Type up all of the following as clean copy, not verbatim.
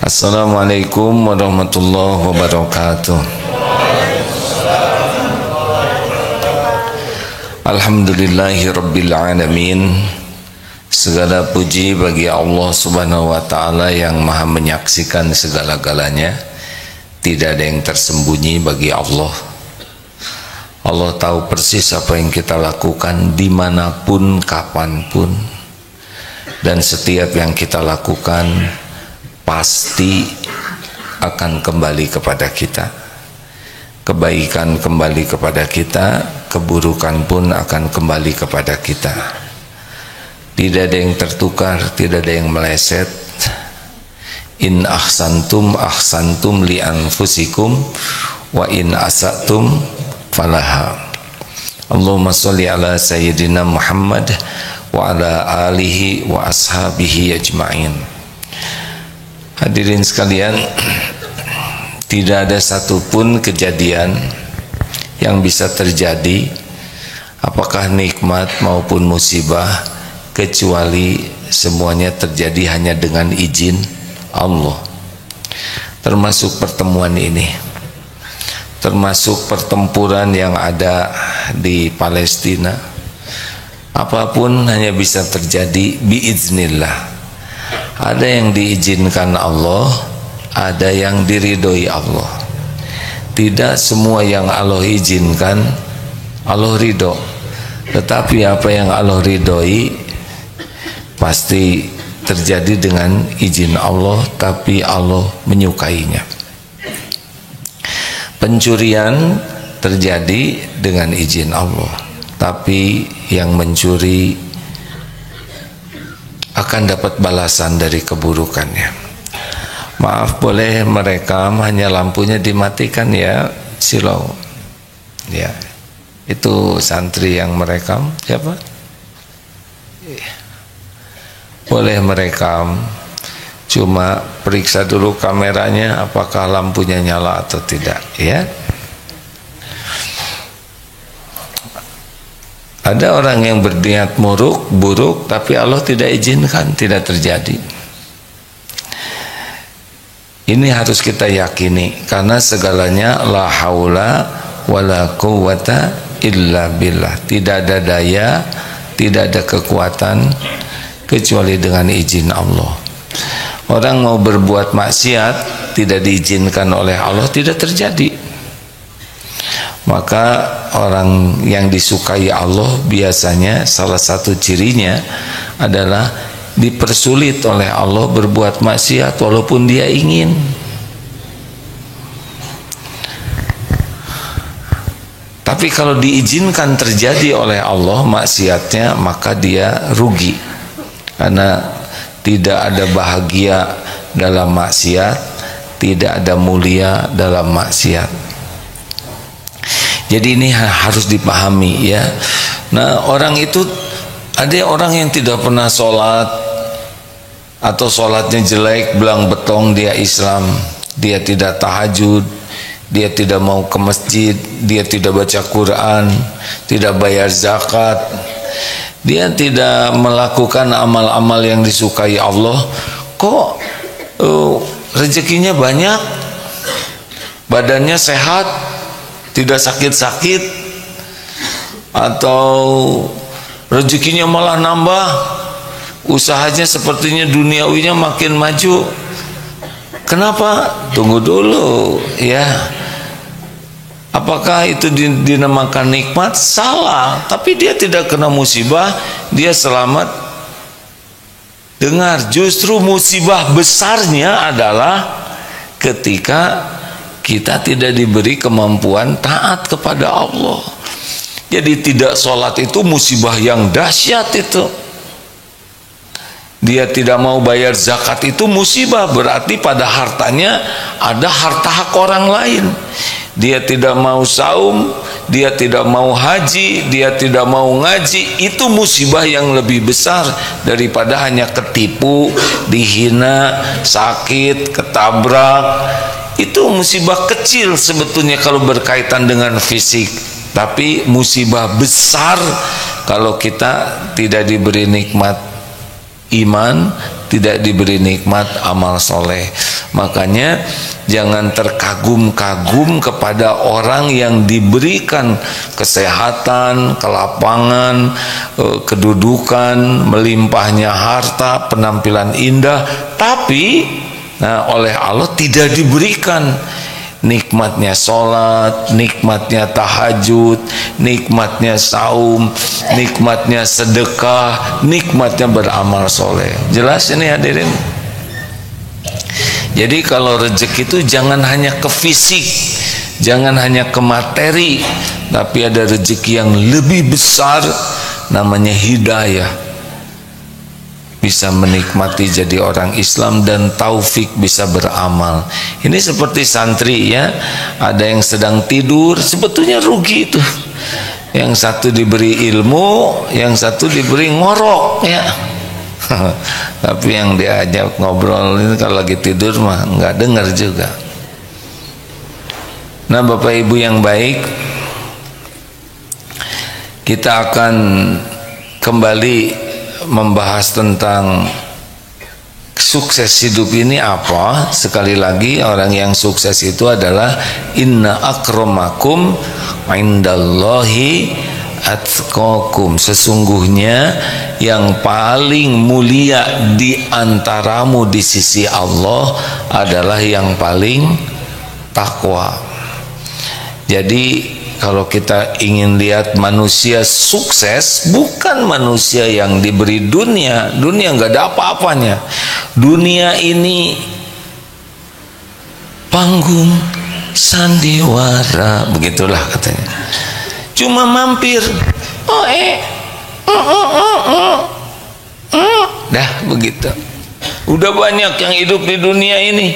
Assalamualaikum warahmatullahi wabarakatuh. Alhamdulillahirabbil alamin. Segala puji bagi Allah Subhanahu wa taala yang Maha menyaksikan segala-galanya. Tidak ada yang tersembunyi bagi Allah. Allah tahu persis apa yang kita lakukan dimanapun, kapanpun. Dan setiap yang kita lakukan pasti akan kembali kepada kita. Kebaikan kembali kepada kita, keburukan pun akan kembali kepada kita. Tidak ada yang tertukar, tidak ada yang meleset. In ahsantum ahsantum li anfusikum wa in asatum falaha. Allahumma sholli ala sayyidina Muhammad wa ala alihi wa ashabihi ajma'in. Hadirin sekalian, tidak ada satupun kejadian yang bisa terjadi, apakah nikmat maupun musibah, kecuali semuanya terjadi hanya dengan izin Allah. Termasuk pertemuan ini, termasuk pertempuran yang ada di Palestina. Apapun hanya bisa terjadi biiznillah. Ada yang diizinkan Allah, ada yang diridhoi Allah. Tidak semua yang Allah izinkan Allah ridho, tetapi apa yang Allah ridhoi pasti terjadi dengan izin Allah, tapi Allah menyukainya. Pencurian terjadi dengan izin Allah, tapi yang mencuri akan dapat balasan dari keburukannya. Maaf, boleh merekam, hanya lampunya dimatikan ya, silau. Ya, itu santri yang merekam siapa? Boleh merekam, cuma periksa dulu kameranya apakah lampunya nyala atau tidak, ya. Ada orang yang berniat buruk, tapi Allah tidak izinkan, tidak terjadi. Ini harus kita yakini, karena segalanya la haula wala quwwata illa billah. Tidak ada daya, tidak ada kekuatan kecuali dengan izin Allah. Orang mau berbuat maksiat tidak diizinkan oleh Allah, tidak terjadi. Maka orang yang disukai Allah biasanya salah satu cirinya adalah dipersulit oleh Allah berbuat maksiat walaupun dia ingin. Tapi kalau diizinkan terjadi oleh Allah maksiatnya, maka dia rugi, karena tidak ada bahagia dalam maksiat, tidak ada mulia dalam maksiat. Jadi ini harus dipahami, ya. Nah, orang itu, ada orang yang tidak pernah sholat atau sholatnya jelek, belang betong, dia Islam, dia tidak tahajud, dia tidak mau ke masjid, dia tidak baca Quran, tidak bayar zakat, dia tidak melakukan amal-amal yang disukai Allah. Kok rezekinya banyak, badannya sehat, tidak sakit-sakit, atau rezekinya malah nambah, usahanya sepertinya duniawinya makin maju? Kenapa? Tunggu dulu, ya. Apakah itu dinamakan nikmat? Salah. Tapi dia tidak kena musibah, dia selamat. Dengar, justru musibah besarnya adalah ketika kita tidak diberi kemampuan taat kepada Allah. Jadi tidak sholat itu musibah yang dahsyat itu. Dia tidak mau bayar zakat itu musibah, berarti pada hartanya ada harta hak orang lain. Dia tidak mau saum, dia tidak mau haji, dia tidak mau ngaji, itu musibah yang lebih besar daripada hanya ketipu, dihina, sakit, ketabrak. Itu musibah kecil sebetulnya kalau berkaitan dengan fisik, tapi musibah besar kalau kita tidak diberi nikmat iman, tidak diberi nikmat amal soleh. Makanya jangan terkagum-kagum kepada orang yang diberikan kesehatan, kelapangan, kedudukan, melimpahnya harta, penampilan indah, tapi oleh Allah tidak diberikan nikmatnya sholat, nikmatnya tahajud, nikmatnya saum, nikmatnya sedekah, nikmatnya beramal soleh. Jelas ini hadirin? Jadi kalau rezeki itu jangan hanya ke fisik, jangan hanya ke materi, tapi ada rezeki yang lebih besar, namanya hidayah. Bisa menikmati jadi orang Islam dan taufik bisa beramal. Ini seperti santri ya, ada yang sedang tidur, sebetulnya rugi itu. Yang satu diberi ilmu, yang satu diberi ngorok ya. Tapi yang diajak ngobrol ini kalau lagi tidur mah nggak dengar juga. Nah, Bapak Ibu yang baik, kita akan kembali membahas tentang sukses hidup ini apa. Sekali lagi, orang yang sukses itu adalah inna akramakum indallahi atqakum. Sesungguhnya yang paling mulia di antaramu di sisi Allah adalah yang paling takwa. Jadi kalau kita ingin lihat manusia sukses, bukan manusia yang diberi dunia. Dunia nggak ada apa-apanya. Dunia ini panggung sandiwara, begitulah katanya. Cuma mampir. Dah begitu. Udah banyak yang hidup di dunia ini.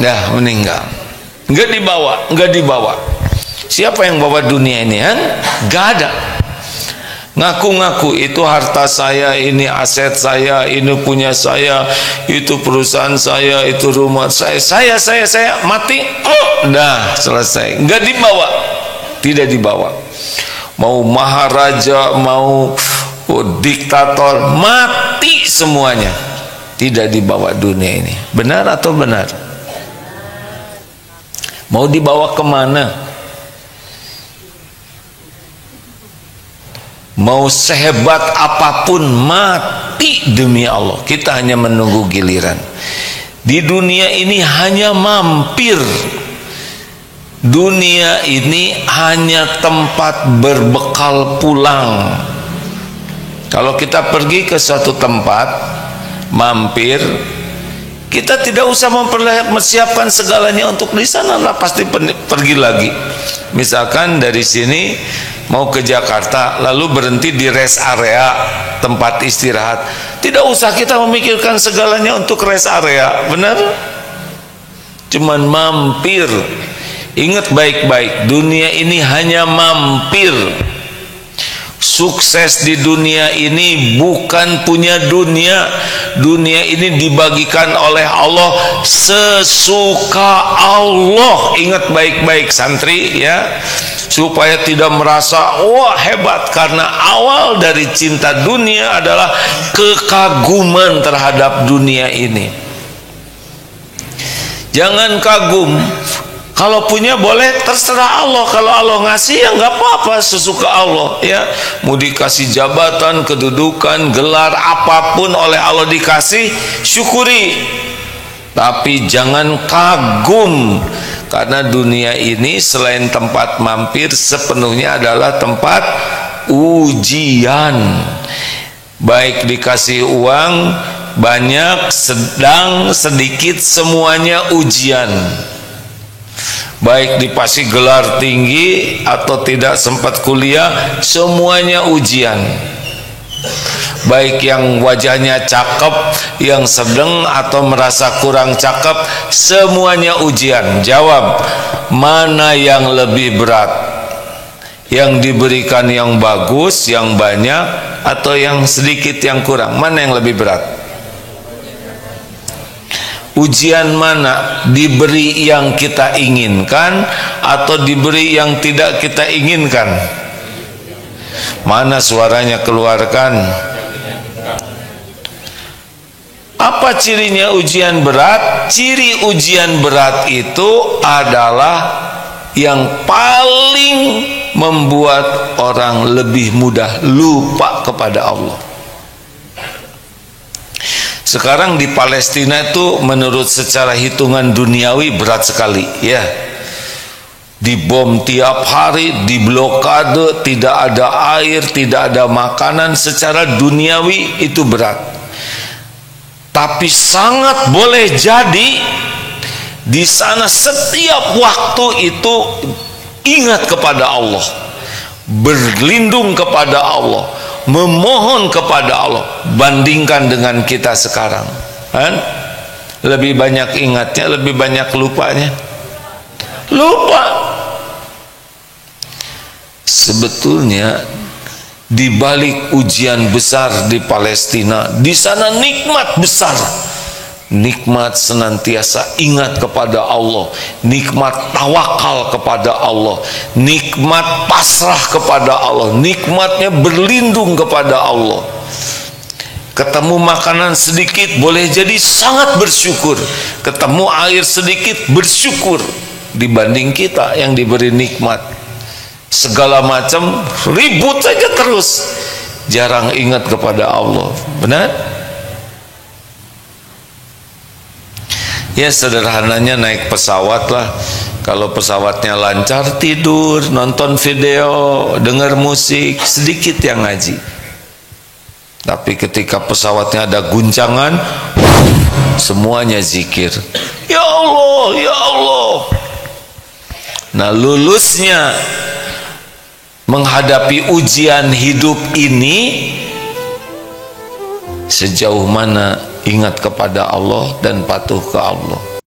Dah meninggal, nggak dibawa. Siapa yang bawa dunia ini kan? Nggak ada. Ngaku-ngaku itu harta saya, ini aset saya, ini punya saya, itu perusahaan saya, itu rumah saya, mati, dah selesai. Nggak dibawa, tidak dibawa. Mau maharaja, mau diktator, mati semuanya. Tidak dibawa dunia ini. Benar atau benar? Mau dibawa kemana? Mau sehebat apapun, mati demi Allah. Kita hanya menunggu giliran. Di dunia ini hanya mampir. Dunia ini hanya tempat berbekal pulang. Kalau kita pergi ke suatu tempat, mampir, kita tidak usah mempersiapkan segalanya untuk di sana lah, pasti pergi lagi. Misalkan dari sini mau ke Jakarta, lalu berhenti di rest area tempat istirahat, tidak usah kita memikirkan segalanya untuk rest area, benar? Cuman mampir. Ingat baik-baik, dunia ini hanya mampir. Sukses di dunia ini bukan punya dunia. Dunia ini dibagikan oleh Allah sesuka Allah. Ingat baik-baik santri ya, supaya tidak merasa wah hebat, karena awal dari cinta dunia adalah kekaguman terhadap dunia ini. Jangan kagum. Kalau punya boleh, terserah Allah. Kalau Allah ngasih ya nggak apa-apa, sesuka Allah ya. Mau dikasih jabatan, kedudukan, gelar apapun oleh Allah dikasih, syukuri. Tapi jangan kagum, karena dunia ini selain tempat mampir, sepenuhnya adalah tempat ujian. Baik dikasih uang banyak, sedang, sedikit, semuanya ujian. Baik dikasih gelar tinggi atau tidak sempat kuliah, semuanya ujian. Baik yang wajahnya cakep, yang sedang atau merasa kurang cakep, semuanya ujian. Jawab, mana yang lebih berat? Yang diberikan yang bagus, yang banyak, atau yang sedikit, yang kurang? Mana yang lebih berat? Ujian mana? Diberi yang kita inginkan atau diberi yang tidak kita inginkan? Mana suaranya keluarkan? Apa cirinya ujian berat? Ciri ujian berat itu adalah yang paling membuat orang lebih mudah lupa kepada Allah. Sekarang di Palestina itu menurut secara hitungan duniawi berat sekali, ya. Dibom tiap hari, diblokade, tidak ada air, tidak ada makanan, secara duniawi itu berat. Tapi sangat boleh jadi di sana setiap waktu itu ingat kepada Allah, berlindung kepada Allah, memohon kepada Allah. Bandingkan dengan kita sekarang, kan? Lebih banyak ingatnya, lebih banyak lupanya. Lupa. Sebetulnya di balik ujian besar di Palestina, di sana nikmat besar. Nikmat senantiasa ingat kepada Allah, nikmat tawakal kepada Allah, nikmat pasrah kepada Allah, nikmatnya berlindung kepada Allah. Ketemu makanan sedikit boleh jadi sangat bersyukur, ketemu air sedikit bersyukur, dibanding kita yang diberi nikmat segala macam ribut saja terus, jarang ingat kepada Allah. Benar? Ya, sederhananya naik pesawat lah. Kalau pesawatnya lancar, tidur, nonton video, dengar musik, sedikit yang ngaji. Tapi ketika pesawatnya ada guncangan, semuanya zikir. Ya Allah, ya Allah. Nah, lulusnya menghadapi ujian hidup ini, sejauh mana ingat kepada Allah dan patuh ke Allah.